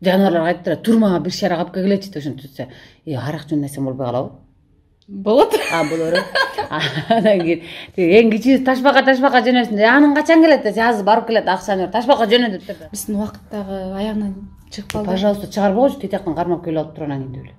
Жаныбарлар айттыра, турмага бир шара капка келечи деп ошентип атса, арак жөнөсөм болбой калабы? Болот. Болор. Анан кийин эң кичүүсү ташбака жөнөсүн. Анын качан келет десе, азыр барып келет, акчаны бер, ташбака жөнө деп турду. Биздин убакыттагы аягынан чыгып калды. Пожалуйста, чыгарбагычы, тет жактан кармап келип алып тур анан кийин деп эле.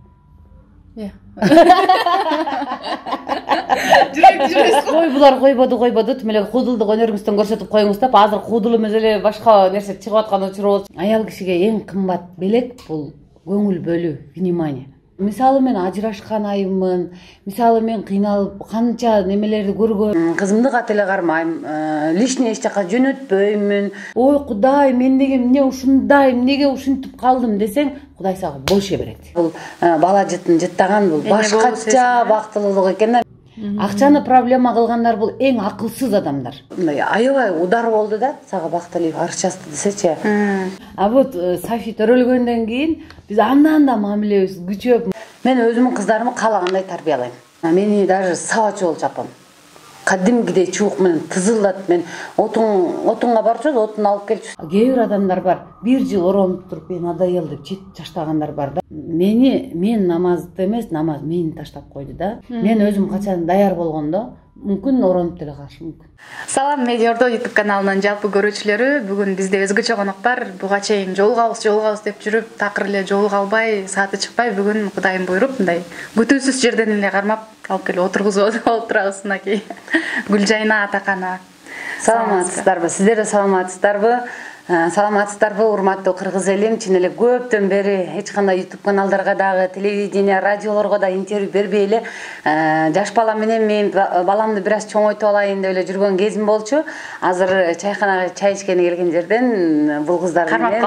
Кой булар койбоду, тим эле куудулдук өнөрүңүздөн көрсөтүп коюңуз деп, азыр куудул эмес эле башка нерсе чыгып аткан учуру болчу. Аял кишиге эң кымбат белек бул көңүл бөлүү, внимание. Мисалы мен ажырашкан айыммын, мисалы мен кыйналып канча немелерди көргөн, кызымды кат эле кармайм, лишний эч жака жөнөтпөймүн. Ой Кудай, мен неге эмне ушундай, эмнеге ушинтип калдым десең, Кудай сага болуша берет. Бул бала жытын жыттаган, бул башкача бактылуулук экен да. Акчаны проблема кылгандар бул эң акылсыз адамдар. Мындай аябай удар болду да, сага Бакталиев арчасты десечи. Вот Софи төрөлгөндөн кийин биз андан да мамилебиз күчөп. Мен өзүмдүн кыздарымды каалагандай тарбиялайм. Мени даже сабачы болчу апам. Кадимкидей чуук менен тызылдат. Мен отунга барчу, отун алып келчү. Кээ бир адамдар бар, 1 жыл оронуп туруп, мен надоел деп чет таштагандар бар да. Мен намазды эмес, намаз мени таштап койду да. Мен өзүм качан даяр болгондо мүмкүн оронуп деле калышы мүмкүн. Салам Медиа Ордо YouTube каналынын жалпы көрүүчүлөрү, бүгүн бизде өзгөчө конок бар. Буга чейин жолугабыз деп жүрүп, такыр эле жолуга албай, сааты чыкпай, бүгүн Кудайым буйруп, мындай күтүүсүз жерден эле кармап алып келип отургузуп турабыз мынакей. Гүлжайна Атаканова. Саламатсыздарбы? Сиздер да саламатсыздарбы? Саламатсыздарбы, урматтуу кыргыз элим? Чын эле көптөн бери эч кандай YouTube каналдарга дагы, телевидение, радиолорго да интервью бербей эле жаш бала менен мен баламды бир аз чоңойтуп алайын деп эле жүргөн кезим болчу. Азыр чайканага чай ичкени келген жерден бул кыздар менен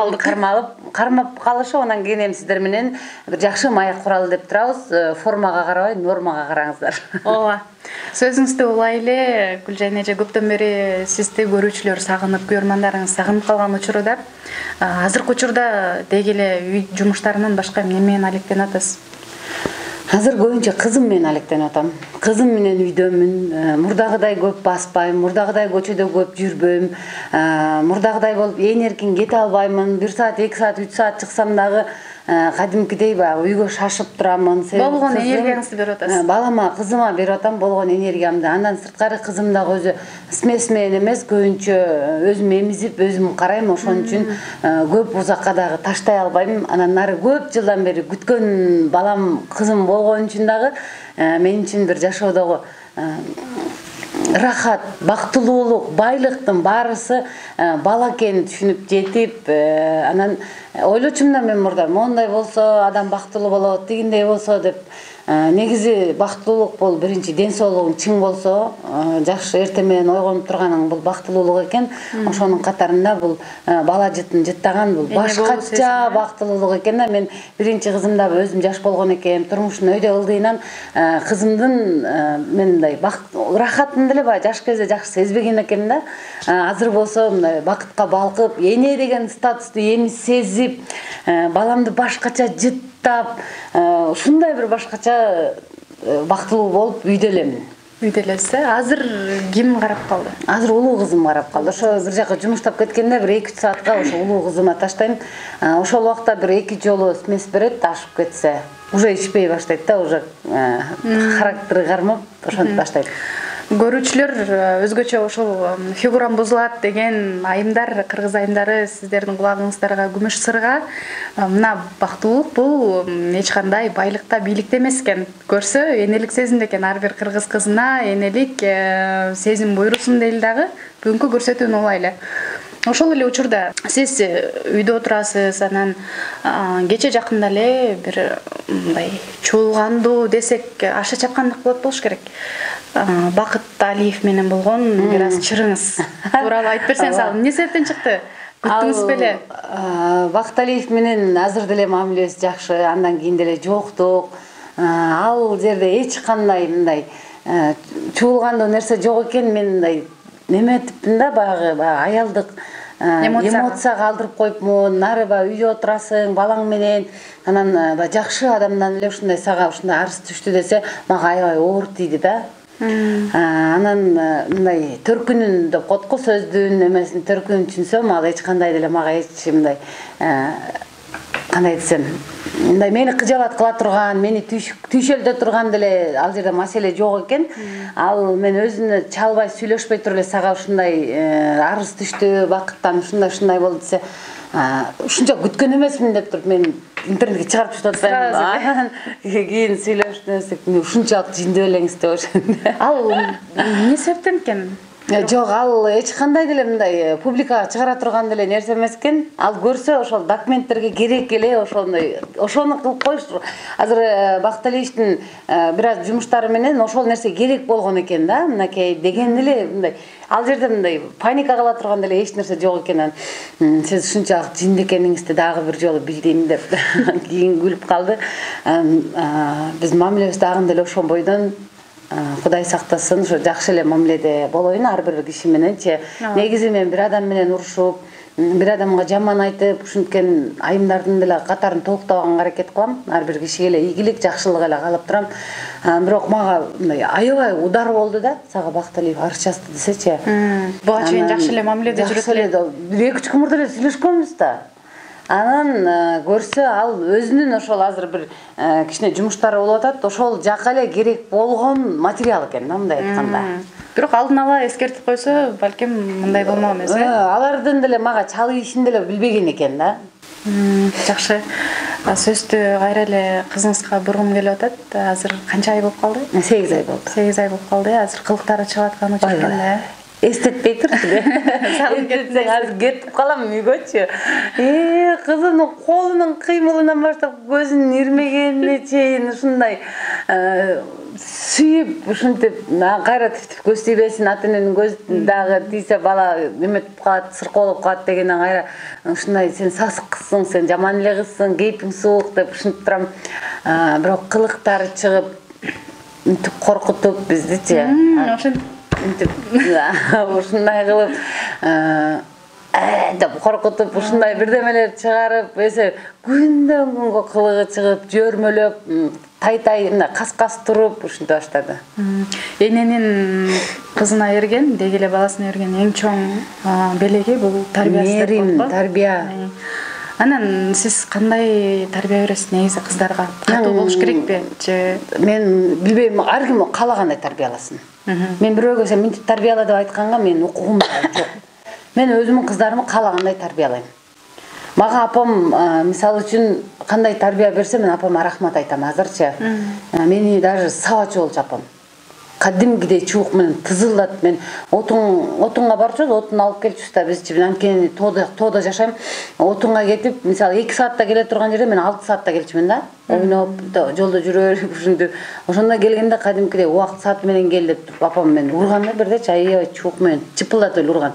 кармап калышып, анан кийин эми сиздер менен бир жакшы маек куралы деп турабыз. Формага карабай, нормага караңыздар. Ооба. Сөзүңүздү улай эле, Гүлжайна эже, көптөн бери сизди көрүүчүлөр сагынып, көрөрмандарыңыз сагынып калган учурда, азыркы учурда деги эле үй жумуштарынан башка эмне менен алектенип атасыз? Азыр көбүнчө кызым менен алектенип атам. Кызым менен үйдөмүн. Мурдагыдай көп баспайм, мурдагыдай көчөдө көп жүрбөйм. Мурдагыдай болуп ээн эркин кете албаймын. 1 саат, 2 саат, 3 саат чыксам дагы кадимкидей баягы үйгө шашып турамын. Болгон энергияңызды берип атасыз. Балама, кызыма берип атам болгон энергиямды. Андан сырткары кызым дагы өзү смес менен эмес, көбүнчө өзүм эмизип, өзүм карайм. Ошон үчүн көп узакка дагы таштай албайм. Анан нары көп жылдан бери күткөн балам, кызым болгон үчүн дагы мен үчүн бир жашоодогу рахат, бактылуулук, байлыктын баарысы бала экенин түшүнүп жетип, анан ойлочумун да мен мурда мондай болсо адам бактылуу болот, тигиндей болсо деп. Негизи бактылуулук бул биринчи ден соолугуң чың болсо, жакшы эртең менен ойгонуп турганың бул бактылуулук экен. Ошонун катарында бул бала жытын жыттаган бул башкача бактылуулук экен да. Мен биринчи кызымда өзүм жаш болгон экенмин, турмуштун өйдө ылдыйынан кызымдын мен мындай рахатын деле баягы жаш кезде жакшы сезбеген экенмин да. Азыр болсо мындай бакытка балкып, эне деген статусту эми сезип, баламды башкача жыттап, ушундай бир башкача бактылуу болуп үйдө элемин. Үйдө элесиз. Азыр ким карап калды? Азыр улуу кызым карап калды. Ошо бир жака жумуштап кеткенде бир 2-3 саатка ошо улуу кызыма таштайм. Ошол убакта бир 2 жолу смес берет, ашып кетсе, уже ичпей баштайт да, уже характери кармап, ошентип таштайт. Көрүүчүлөр өзгөчө ошол фигурам бузулат деген айымдар, кыргыз айымдары сиздердин кулагыңыздарга күмүш сырга, мына бактылуулук бул эч кандай байлыкта, бийликте эмес экен. Көрсө энелик сезимде экен. Ар бир кыргыз кызына энелик сезим буйрусун дейли дагы бүгүнкү көрсөтүүнү улай эле. Ошол эле учурда сиз үйдө отурасыз, анан кече жакында эле бир мындай чуулгандуу десек аша чапкандык болот болуш керек. Бакыт Алиев менен болгон бир аз чырыңыз тууралуу айтып берсеңиз, ал эмне себептен чыкты? Күттүңүз беле? Бакыт Алиев менен азыр деле мамилебиз жакшы, андан кийин деле жоктук. Ал жерде эч кандай мындай чуулгандуу нерсе жок экен. Мен мындай неметиппин да, баягы аялдык эмоцияга алдырып коюпмун. Нары баягы үйдө отурасың балаң менен, анан жакшы адамдан эле ушундай сага ушундай арыз түштү десе, мага аябай оор тийди да. Анан мындай төркүнүн деп коет го, сөздүн эмесин төркүнүн түшүнсөм, ал эч кандай деле мага эч мындай кандай десем, мындай мени кыжалат кыла турган, мени түйшөлдө турган деле ал жерде маселе жок экен. Ал мен өзүнө чалбай сүйлөшпөй туруп эле сага ушундай арыз түштү, бакыттан ушундай болду десе, ушунча күткөн эмесмин деп туруп мен интернетке чыгарып таштап атпаймынбы. Кийин сүйлөштүк, ушунчалык жиндеп элеңиз деп ошондой. Ал эмне себептен экен? Жок, ал эч кандай деле мындай публикага чыгара турган деле нерсе эмес экен. Ал көрсө ошол документтерге керек эле ошону кылып коюш. Азыр Бакталиевичтин бир аз жумуштары менен ошол нерсе керек болгон экен да, мынакей деген эле мындай. Ал жерде мындай паника кыла турган деле эч нерсе жок экен. Сиз ушунчалык жинд экениңизди дагы бир жолу билдим деп кийин күлүп калды. Биз мамилебиз дагы деле ошол бойдон Кудай сактасын, ошо жакшы эле мамиледе болоюн ар бир киши мененчи. Негизи мен бир адам менен урушуп, бир адамга жаман айтып, ушинткен айымдардын деле катарын толуктабаганга аракет кылам. Ар бир кишиге эле ийгилик, жакшылык эле каалап турам. Бирок мага мындай аябай удар болду да, сага Бакталиев арыз жазды десечи. Буга чейин жакшы эле мамиледе жүрөт эле. Бир 2-3 күн мурда эле сүйлөшкөнбүз да. Анан көрсө ал өзүнүн ошол азыр бир кичине жумуштары болуп атат, ошол жака эле керек болгон материал экен да, мындай айтканда. Бирок алдын ала эскертип койсо, балким мындай болмок эмес, Алардын деле мага чалуу ишин деле билбеген экен да. Жакшы. Сөздү кайра эле кызыңызга бургум келип атат. Азыр канча ай болуп калды? 8 ай болду. 8 ай болуп калды. Азыр кылыктары чыгып атканы учурда эле. Эстетпей турчу. Эстетсең азыр кетип калам үйгөчү. Кызынын колунун кыймылынан баштап көзүнүн ирмегенине чейин ушундай сүйүп, ушинтип кайра типтип көз тийбесин, ата эненин көзү дагы тийсе бала эметип калат, сыркоолоп калат дегенден кайра ушундай сен сасык кызсың, сен жаман эле кызсың, кейпиң суук деп ушинтип турам. Бирок кылыктары чыгып, мынтип коркутуп биздичи. Ушундай кылып деп коркутуп, ушундай бирдемелер чыгарып, эсе күндөн күнгө кылыгы чыгып, жөрмөлөп, тай мына кас-кас туруп ушинте баштады. Эненин кызына берген, деги эле баласына берген эң чоң белеги бул тарбиясы деп коет го. Тарбия. Анан сиз кандай тарбия бересиз негизи кыздарга? Катуу болуш керекпи? Же мен билбейм, ар ким каалагандай тарбияласын. Мен бирөөгө сен мынтип тарбияла деп айтканга менин укугум жок. Мен өзүмдүн кыздарымды каалагандай тарбиялайм. Мага апам мисалы үчүн кандай тарбия берсе, мен апама рахмат айтам азырчы. Мени даже сабачы болчу апам. Кадимгидей чуук менен тызылдат. Мен отунга барчубуз, отун алып келчүбүз да, биз анткени тоодо жашайм. Отунга кетип, мисалы 2 саатта келе турган жерде мен 6 саатта келчүмүн да. Ойноп, жолдо жүрөбүр, ушинтип. Ошондо келгенде кадимкидей убакыт саат менен кел деп туруп апам мени урган да бирдечи, аябай чуук менен чыпылдатып эле урган.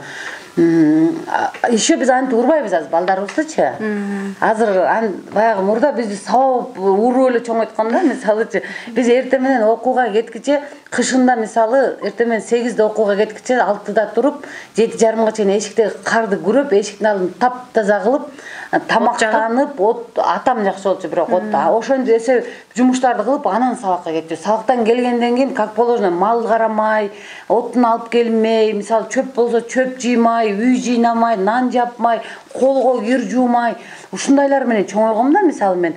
Еще биз антип урбайбыз азыр балдарыбыздычы. Азыр баягы мурда бизди сабап уруп эле чоңойткон да, мисалычы. Биз эртең менен окууга кеткиче, кышында мисалы эртең менен 8де окууга кеткиче 6да туруп, 7:30га чейин эшиктеги карды күрөп, эшиктин алдын таптаза кылып, тамактанып, атам жакшы болчу, бирок ошондо эсе жумуштарды кылып, анан сабакка кетчү. Сабактан келгенден кийин как положено мал карамай, отун алып келмей, мисалы чөп болсо чөп жыймай, үй жыйнамай, нан жапмай, колго кир жуумай, ушундайлар менен чоңойгом да, мисалы мен.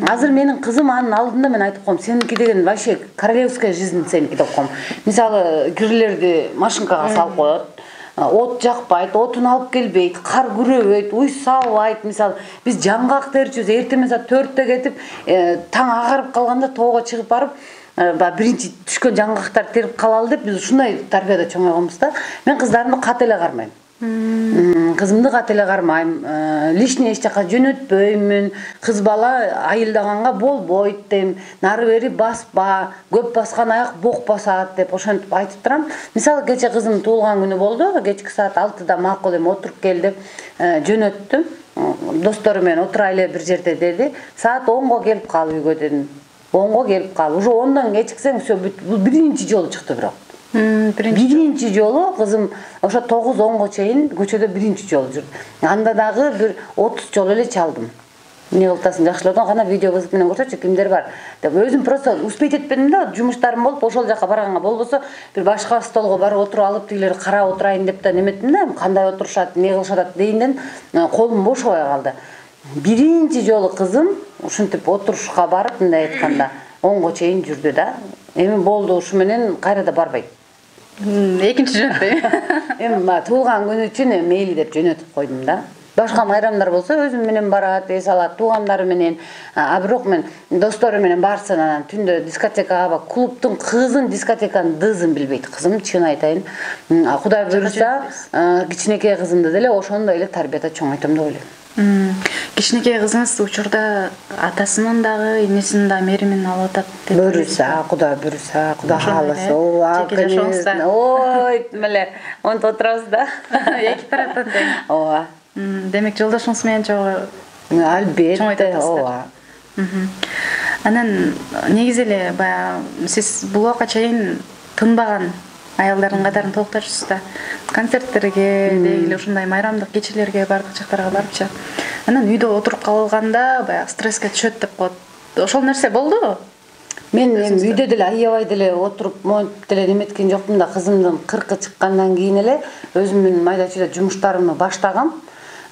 Азыр менин кызым анын алдында мен айтып коем, сеники деген вообще королевская жизнь сеники деп коем. Мисалы кирлерди машинкага салып коет. От жакпайт, отун алып келбейт, кар күрөбөйт, уй сабайт. Мисалы биз жаңгак терчүбүз, эртең саат 4-тө кетип, таң агарып калганда тоого чыгып барып, биринчи түшкөн жаңгактарды терип калалы деп биз ушундай тарбияда чоңойгонбуз да. Мен кыздарымды кат эле кармайм. Кызымды кат эле кармайм, лишний эч жака жөнөтпөймүн. Кыз бала айылдаганга болбойт дейм. Нары бери баспа, көп баскан аяк бок басат деп ошентип айтып турам. Мисалы кече кызым туулган күнү болду, кечки саат 6да макул эми отуруп кел деп жөнөттүм. Достору менен отурайлы бир жерде деди. Саат 10го келип кал үйгө дедим. 10го келип кал. Уже 10дан кечиксең всё, бул биринчи жолу чыкты бирок. Биринчи жолу кызым ошо 9-10го чейин көчөдө биринчи жолу жүрдү. Анда дагы бир 30 жолу эле чалдым. Эмне кылтасың, жакшылоодон кана видео вызов менен көрсөчү, кимдер бар деп. Өзүм просто успеть этпедим да, жумуштарым болуп, ошол жака барганга болбосо, бир башка столго барып отуруп алып, тигилер карап отурайын деп да неметтим да, кандай отурушат, эмне кылышат дейинден колум бошобой калды. биринчи жолу кызым ушинтип отурушка барып мындай айтканда 10го чейин жүрдү да. Эми болду, ушу менен кайра да барбайт. Экинчи жөнөттү. Эми туулган күнү үчүн мейли деп жөнөтүп койдум да. Башка майрамдар болсо өзүм менен барат, эс алат, туугандары менен. А бирок мен достору менен барсын, анан түндө дискотекага, клубтун кызын, дискотеканын дызын билбейт кызым, чын айтайын. Кудай буйруса, кичинекей кызымды деле ошондой эле тарбияда чоңойтом деп ойлойм. Кичинекей кызыңыз учурда атасынын дагы, энесинин дагы меримин алып атат деп буйруса, Кудай буйруса, Кудай кааласа, жеке жашооңузда. Ой, меле, онтип отурабыз да. Эки тараптан тең. Ооба. Демек жолдошуңуз менен Албетте, ооба. Анан негизи эле баягы сиз бул убакка чейин тынбаган аялдардын катарын толуктачусуз да. Концерттерге, деги ушундай майрамдык кечелерге, бардык жактарга барыпчы. Анан үйдө отуруп калганда баягы стресске түшөт деп коет. Ошол нерсе болдубу? Мен үйдө деле аябай деле отуруп, монтип деле неметкен жокмун да, кызымдын 40-ы чыккандан кийин эле өзүмдүн майда чүйдө жумуштарымды баштагам.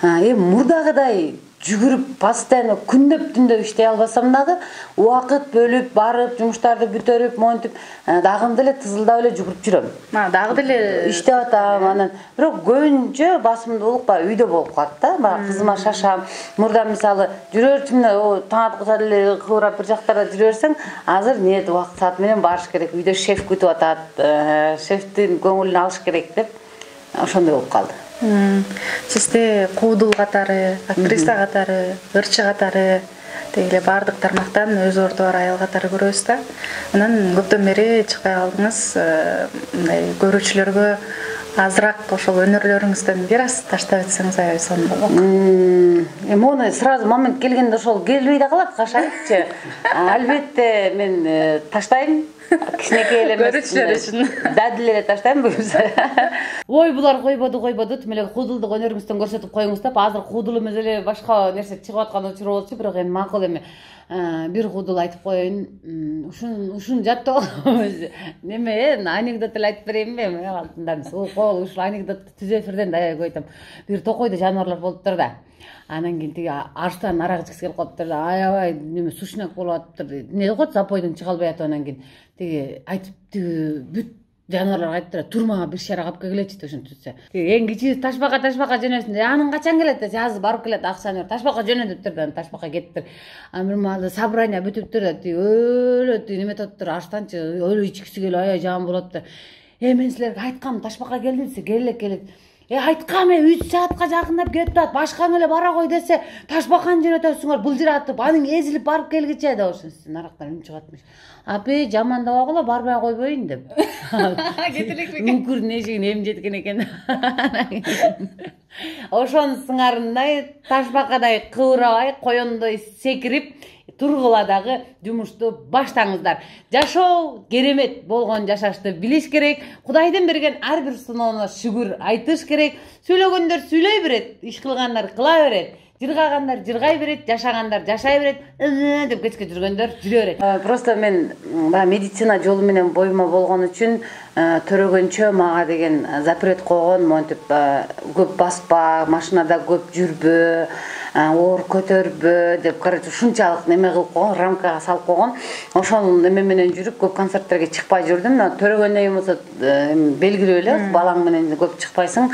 Мурдагыдай жүгүрүп, постоянно күндөп түндөп иштей албасам дагы, убакыт бөлүп, барып, жумуштарды бүтөрүп, монтип, дагы деле тызылдап эле жүгүрүп жүрөм. Дагы деле иштеп атам, анан бирок көбүнчө басымдуулук баягы үйдө болуп калат да. Баягы кызыма шашам. Мурда мисалы жүрөрчүмүн таң аткыча деле кыбырап бир жактарда жүрө берсең, азыр нет, убакыт саат менен барыш керек. Үйдө шеф күтүп атат, шефтин көңүлүн алыш керек деп ошондой болуп калды. Сизде куудул катары, актриса катары, ырчы катары, деги эле бардык тармактан өз орду бар аял катары көрөбүз да. Анан көптөн бери чыкпай калдыңыз, мындай көрүүчүлөргө азыраак ошол өнөрлөрүңүздөн бир аз таштап өтсөңүз аябай сонун болмок. Эми ону сразу момент келгенде ошол келбей да калат, кашайчы. Албетте мен таштайм. Кичинекей эле көрүүчүлөр үчүн дадил эле таштайм буюрса. Ой, булар койбоду, тим эле куудулдук өнөрүңүздөн көрсөтүп коюңуз деп, азыр куудул эмес эле башка нерсе чыгып аткан учур болчу, бирок эми макул эми бир куудул айтып коеюн. Ушун жаттап неме, анекдот эле айтып берейинби? Эми алтындан кол ушул анекдотты түз эфирден да аябай көп айтам. Бир токойдо жаныбарлар болуптур да. Анан кийин тиги арстан арак ичкиси келип калыптыр да, аябай неме сушняк болуп атыптыр. Эмне коет, запойдон чыга албай атып, анан кийин тиги айтып, тиги бүт жаныбарларга айтыптыр, турмага бир шара капка келечи деп ошентип түзсө. Тиги эң кичүүсү ташбака жөнөсүн деп, анын качан келет десе, азыр барып келет, акчаны бер, ташбака жөнө дептир да, ташбака кетиптир. Анан бир маалда собрание бүтүптүр да, тиги өлө тиги неме атыптыр, арстанчы өлө ичкиси келип аябай жаман болуп атыптыр. Мен силерге айткам, ташбака келди десе, келет. Айткам, 3 саатка жакындап кетип атат, башкаң эле бара кой десе, ташбаканы жөнөтөсүңөр былжыратып, анын эзилип барып келгиче деп ошентип нарактан үн чыгатмыш. Апе, жамандабагыла, барбай койбоюн деп. Мүмкүн эшигин эмжеткен экен. Ошонун сыңарындай ташбакадай кыбырабай, коёндой секирип, тургула дагы жумушту баштаңыздар. Жашоо керемет болгон жашашты билиш керек. Кудайдын берген ар бир сыноону шүгүр айтыш керек. Сүйлөгөндөр сүйлөй берет, иш кылгандар кыла берет. Жыргагандар жыргай берет, жашагандар жашай берет, деп кечке жүргөндөр жүрө берет. Просто мен медицина жолу менен боюма болгон үчүн төрөгөнчө мага деген запрет койгон, монтип көп баспа, машинада көп жүрбө, оор көтөрбө деп, короче, ушунчалык неме кылып койгон, рамкага салып койгон. Ошол неме менен жүрүп, көп концерттерге чыкпай жүрдүм. Төрөгөндөн кийин болсо белгилүү эле, балаң менен көп чыкпайсың.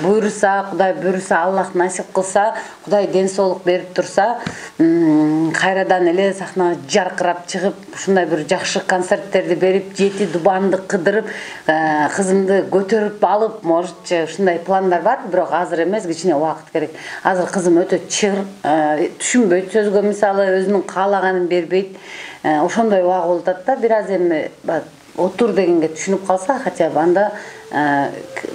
Буйруса, Кудай буйруса, Аллах насип кылса, Кудай ден соолук берип турса, кайрадан эле сахнага жаркырап чыгып, ушундай бир жакшы концерттерди берип, жети дубанды кыдырып, кызымды көтөрүп алып, может, ушундай пландар бар, бирок азыр эмес, кичине убакыт керек. Азыр кызым өтө чыр, түшүнбөйт сөзгө, мисалы өзүнүн каалаганын бербейт. Ошондой убагы болуп атат да, бир аз эми отур дегенге түшүнүп калса, хотя бы анда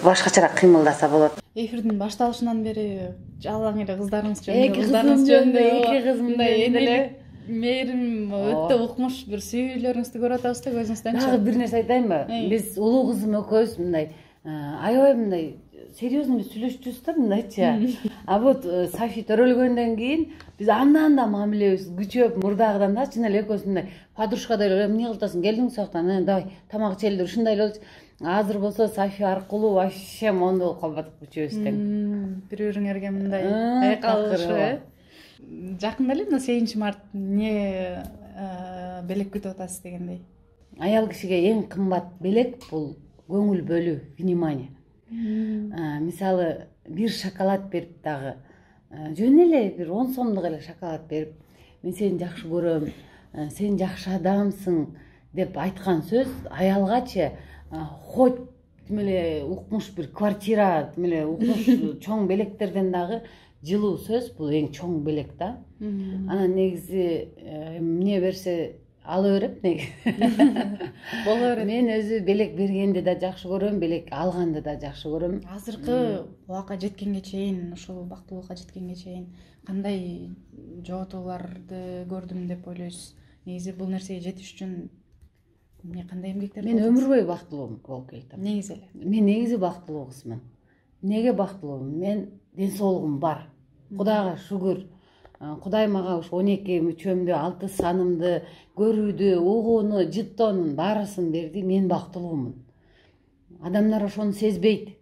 башкачараак кыймылдаса болот. Эфирдин башталышынан бери жалаң эле кыздарыңыз жөнүндө, эки кызымдай эле мээрим өтө укмуш бир сүйүүлөрүңүздү көрүп атабыз да көзүңүздөн. Дагы бир нерсе айтайынбы? Биз улуу кызым экөөбүз мындай аябай мындай серьезно сүйлөшчүбүз да, мындайчы. А вот Сафи төрөлгөндөн кийин биз андан да мамилебиз күчөп, мурдагыдан да чын эле экөөбүз мындай подружкадай эле, эмне кылып атасың, келдиң сабактан, давай тамак ичелидир, ушундай эле болчу. Азыр болсо Сафи аркылуу вообще мондо болуп калбадык күчөөбүз тең. Бири-бириңерге мындай айкалышы. жакында эле мына 8-март эмне белек күтүп атасыз дегендей. Аял кишиге эң кымбат белек бул көңүл бөлүү, внимание. Мисалы бир шоколад берип дагы, жөн эле бир 10 сомдук эле шоколад берип, мен сени жакшы көрөм, сен жакшы адамсың деп айткан сөз аялгачы хоть эле укмуш бир квартира, эле укмуш чоң белектерден дагы жылуу сөз бул эң чоң белек да. Анан негизи эмне берсе ала берет неге. Боло берет. Мен өзү белек бергенди да жакшы көрөм, белек алганды да жакшы көрөм. Азыркы убакка жеткенге чейин, ушул бактылуулукка жеткенге чейин кандай жоготууларды көрдүм деп ойлойсуз? Негизи бул нерсеге жетиш үчүн эмне кандай эмгектер? Мен өмүр бою бактылуу болуп келдим. Негизи эле. Мен негизи бактылуу кызмын. Эмнеге бактылуумун? Мен ден соолугум бар. Кудайга шүгүр. Кудай мага ушу 12 мүчөмдү, 6 санымды, көрүүдү, угууну, жыттоонун баарысын берди. Мен бактылуумун. Адамдар ошону сезбейт.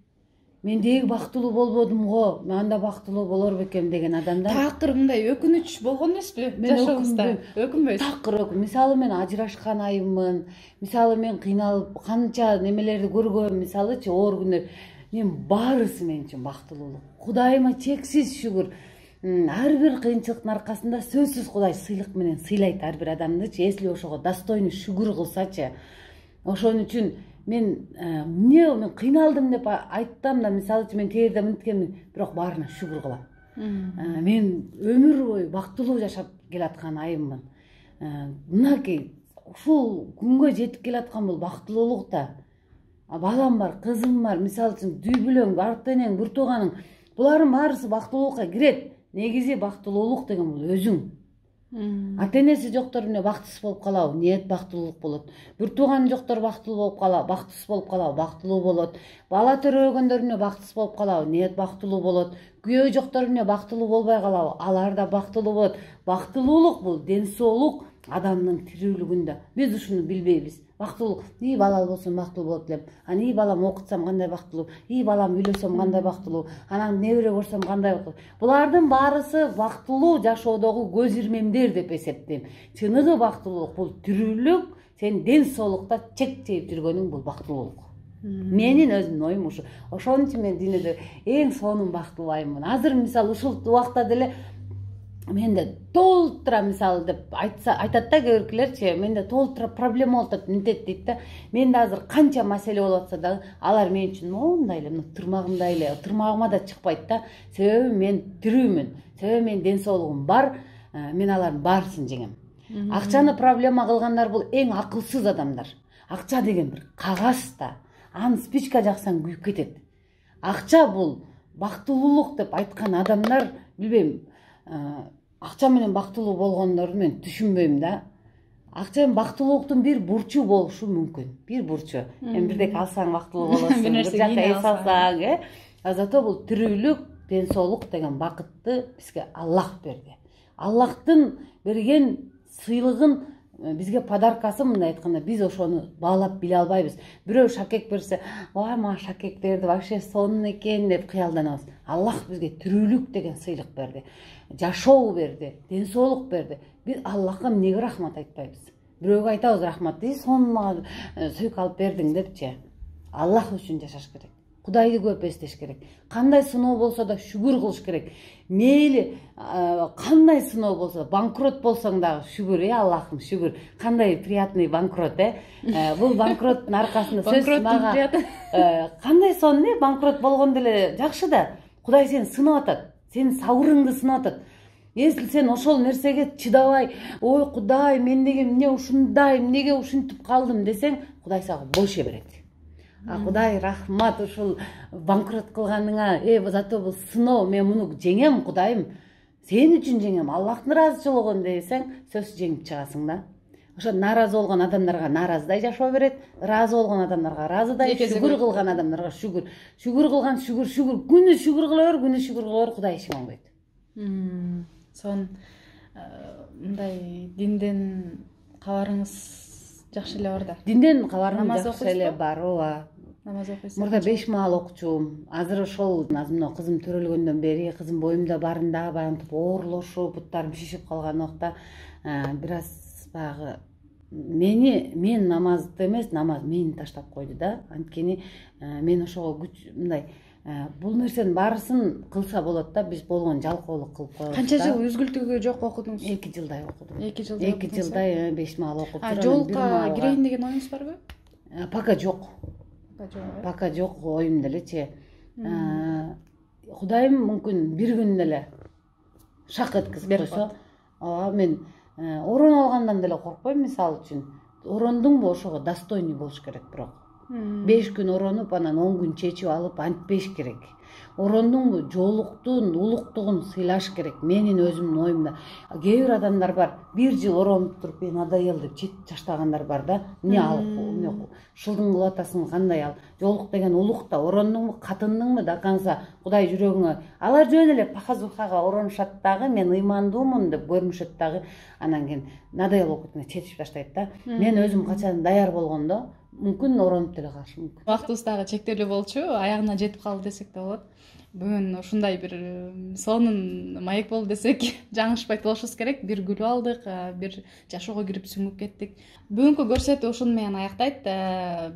Мен деги бактылуу болбодум го, мен анда бактылуу болор бекем деген адамдар. Такыр мындай өкүнүч болгон эмеспи жашообузда? Өкүнбөйсүз? Такыр өкүн. Мисалы мен ажырашкан айыммын. Мисалы мен кыйналып канча немелерди көргөм, мисалычы оор күндөр. Мен баарысы мен үчүн бактылуулук. Кудайыма чексиз шүгүр. Ар бир кыйынчылыктын аркасында сөзсүз Кудай сыйлык менен сыйлайт ар бир адамдычы, если ошого достойный шүгүр кылсачы. Ошон үчүн мен мен кыйналдым деп айттам да, мисалычы мен тегерде мынткенмин, бирок баарына шүгүр кылам. Мен өмүр бою бактылуу жашап келаткан айыммын. Мынакей ушул күнгө жетип келаткан бул бактылуулук да. Балам бар, кызым бар, мисалы үчүн дүйбүлөң, арты энең, бир тууганың, булардын баарысы бактылуулукка кирет. Негизи бактылуулук деген бул өзүң. Ата энеси жоктор эмне бактысыз болуп калабы? Нет, бактылуулук болот. Бир тууганы жоктор бактылуу болуп калабы? Бактысыз болуп калабы? Бактылуу болот. Бала төрөгөндөр эмне бактысыз болуп калабы? Нет, бактылуу болот. Күйөө жоктор эмне бактылуу болбой калабы? Алар да бактылуу болот. Бактылуулук бул ден соолук адамдын тирүүлүгүндө. Биз ушуну билбейбиз. Бактылуу, балал болсом бактылуу болот элем. Аны балам окутсам кандай бактылуу, балам үйлөсөм кандай бактылуу, анан небере көрсөм кандай бактылуу. Булардын баарысы бактылуу жашоодогу көз ирмемдер деп эсептейм. Чыныгы бактылуулук бул тирүүлүк, сен ден соолукта чек жейип жүргөнүң бул бактылуулук. Менин өзүмдүн оюм ушу. Ошон үчүн мен дүйнөдө эң сонун бактылуу айыммын. Азыр мисалы ушул убакта деле менде толтура мисалы деп айтат да кээ биркилерчи, менде толтура проблема болуп атат, мынтет дейт да. Менде азыр канча маселе болуп атса дагы, алар мен үчүн моундай эле, тырмагымдай эле, тырмагыма да чыкпайт да. Себеби мен тирүүмүн, себеби менин ден соолугум бар, мен алардын баарысын жеңем. Акчаны проблема кылгандар бул эң акылсыз адамдар. Акча деген бир кагаз да, аны спичка жаксаң күйүп кетет. Акча бул бактылуулук деп айткан адамдар, билбейм, акча менен бактылуу болгондорду мен түшүнбөйм да. Акча менен бактылуулуктун бир бурчу болушу мүмкүн. Бир бурчу. Бирдек алсаң бактылуу болосуң, бир жакка эс алсаң, зато бул тирүүлүк, ден соолук деген бакытты бизге Аллах берди. Аллахтын берген сыйлыгын бизге подаркасы, мындай айтканда, биз ошону баалап биле албайбыз. Бирөө шакек берсе, "Ой, мага шакек берди, вообще сонун экен" деп кыялданабыз. Аллах бизге тирүүлүк деген сыйлык берди. Жашоо берди, ден соолук берди. Биз Аллахка эмнеге рахмат айтпайбыз? Бирөөгө айтабыз рахмат, сонун мага сүйүк алып бердиң депчи. Аллах үчүн жашаш керек. Кудайды көп эстеш керек. Кандай сыноо болсо да шүгүр кылыш керек. Мейли кандай сыноо болсо, банкрот болсоң дагы шүгүр, Аллахым шүгүр. Кандай приятный банкрот, Бул банкроттун аркасында сөз мага кандай сонун, банкрот болгондо эле жакшы да. Кудай сени сынап атат. Сенин сабырыңды сынап атат. Если сен ошол нерсеге чыдабай, ой Кудай, мен неге эмне ушундай, эмнеге ушинтип калдым десең, Кудай сага больше берет. Кудай рахмат ушул банкрот кылганыңа, зато бул сыноо, мен муну жеңем Кудайым. Сен үчүн жеңем, Аллахтын ыраазычылыгын десең, сөзсүз жеңип чыгасың да. Ошо наразы болгон адамдарга наразыдай жашоо берет, ыраазы болгон адамдарга ыраазыдай, шүгүр кылган адамдарга шүгүр. Шүгүр кылган шүгүр, күнү шүгүр кыла бер, Кудай ишин албайт. Сон мындай динден кабарыңыз жакшы эле бар да. Динден кабарым жакшы эле бар, ооба. намаз окуйсуз? Мурда 5 маал окучумун. Азыр ошол азыр кызым төрөлгөндөн бери кызым боюмда барында баягы оорлошуп, буттарым шишип калган убакта бир аз баягы мен намазды эмес, намаз мени таштап койду да. Анткени мен ошого күч мындай бул нерсенин баарысын кылса болот да, биз болгон жалкоолук кылып коебуз. Канча жыл үзгүлтүгү жок окудуңуз? 2 жылдай окудум. 2 жылдай. 2 жылдай 5 маал окуп турам. Жолукка кирейин деген оюңуз барбы? Пока жок. Пока жок оюмда элечи. Кудайым мүмкүн бир күн эле шак эткизип койсо, ооба мен орон алгандан деле коркпойм. Мисалы үчүн орондуңбу ошого достойный болуш керек. Бирок 5 күн оронуп анан 10 күн чечип алып антпеш керек. Орондуңбу жоолуктун улуктугун сыйлаш керек. Менин өзүмдүн оюмда. Кээ бир адамдар бар, 1 жыл оронуп туруп мен надоел деп чечип таштагандар бар да. Эмне алып шылдың кылып атасың, кандай ал? Жоолук деген улук да, орондуңбу, катындыңбы да канса Кудай жүрөгүңө. Алар жөн эле пахазухага оронушат дагы, мен ыймандуумун деп көрүнүшөт дагы. Анан кийин надоел окутуп чечип таштайт да. Мен өзүм качан даяр болгондо мүмкүн оронуп деле калышым мүмкүн. Убактыбыз дагы чектелүү болчу, аягына жетип калды десек да болот. Бүгүн ушундай бир сонун маек болду десек жаңылышпайт болушубуз керек. Бир күлүп алдык, бир жашоого кирип сүңүп кеттик. Бүгүнкү көрсөтүү ушуну менен аяктайт.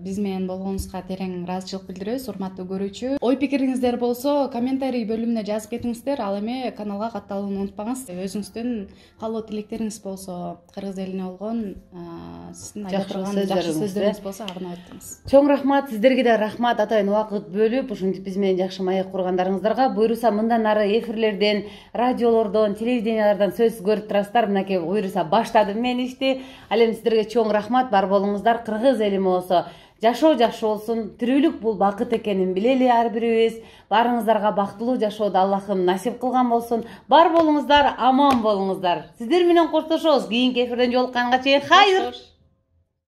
Биз менен болгонуңузга терең ыраазычылык билдиребиз, урматтуу көрүүчү. Ой пикириңиздер болсо комментарий бөлүмүнө жазып кетиңиздер. Ал эми каналга катталууну унутпаңыз. Өзүңүздүн каалоо тилектериңиз болсо, кыргыз элине болгон сиздин айта турган жакшы сөздөрүңүз болсо арнап өтүңүз. Чоң рахмат, сиздерге да рахмат. Атайын убакыт бөлүп ушинтип биз менен жакшы маек кургандарыңыздарга. Буюрса мындан ары эфирлерден, радиолордон, телевидениялардан сөз көрүп турасыздар. Мынакей буюрса баштадым мен ишти. Ал эми сиздерге чоң рахмат, бар болуңуздар. Кыргыз элим болсо жашоо жакшы болсун. Тирүүлүк бул бакыт экенин билели ар бирибиз. Барыңыздарга бактылуу жашоодо Аллахым насип кылган болсун. Бар болуңуздар, аман болуңуздар. Сиздер менен коштошобуз. Кийинки эфирден жолукканга чейин хайыр.